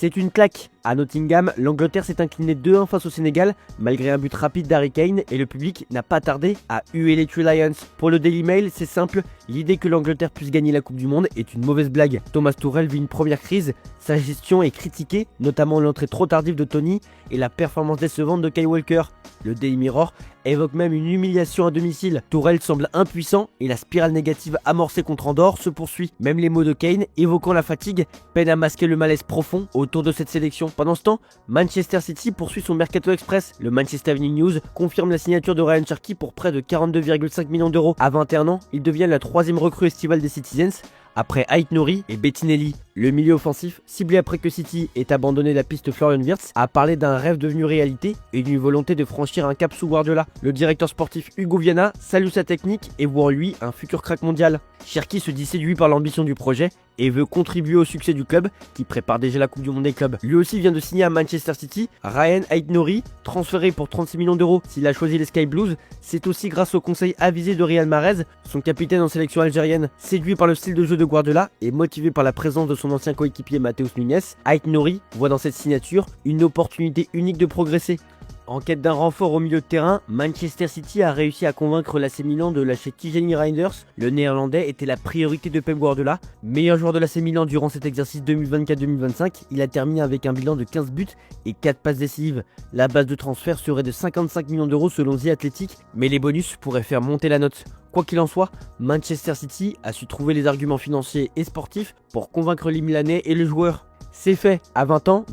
C'est une claque. À Nottingham, l'Angleterre s'est inclinée 2-1 face au Sénégal, malgré un but rapide d'Harry Kane, et le public n'a pas tardé à huer les Three Lions. Pour le Daily Mail, c'est simple, l'idée que l'Angleterre puisse gagner la Coupe du Monde est une mauvaise blague. Thomas Tuchel vit une première crise, sa gestion est critiquée, notamment l'entrée trop tardive de Tony et la performance décevante de Kyle Walker. Le Daily Mirror évoque même une humiliation à domicile. Tuchel semble impuissant et la spirale négative amorcée contre Andorre se poursuit. Même les mots de Kane, évoquant la fatigue, peinent à masquer le malaise profond autour de cette sélection. Pendant ce temps, Manchester City poursuit son Mercato Express. Le Manchester Evening News confirme la signature de Ryan Cherki pour près de 42,5 millions d'euros. À 21 ans, il devient la troisième recrue estivale des Citizens, après Aït-Nouri et Bettinelli. Le milieu offensif, ciblé après que City ait abandonné la piste Florian Wirtz, a parlé d'un rêve devenu réalité et d'une volonté de franchir un cap sous Guardiola. Le directeur sportif Hugo Viana salue sa technique et voit en lui un futur crack mondial. Cherki se dit séduit par l'ambition du projet et veut contribuer au succès du club qui prépare déjà la Coupe du Monde des clubs. Lui aussi vient de signer à Manchester City. Ryan Aït-Nouri, transféré pour 36 millions d'euros. S'il a choisi les Sky Blues, c'est aussi grâce au conseil avisé de Riyad Mahrez, son capitaine en sélection algérienne. Séduit par le style de jeu de Guardiola et motivé par la présence de son ancien coéquipier Matheus Nunes, Aït-Nouri voit dans cette signature une opportunité unique de progresser. En quête d'un renfort au milieu de terrain, Manchester City a réussi à convaincre l'AC Milan de lâcher Tijani Reinders. Le néerlandais était la priorité de Pep Guardiola. Meilleur joueur de l'AC Milan durant cet exercice 2024-2025, il a terminé avec un bilan de 15 buts et 4 passes décisives. La base de transfert serait de 55 millions d'euros selon The Athletic, mais les bonus pourraient faire monter la note. Quoi qu'il en soit, Manchester City a su trouver les arguments financiers et sportifs pour convaincre les Milanais et le joueur. C'est fait, à 20 ans,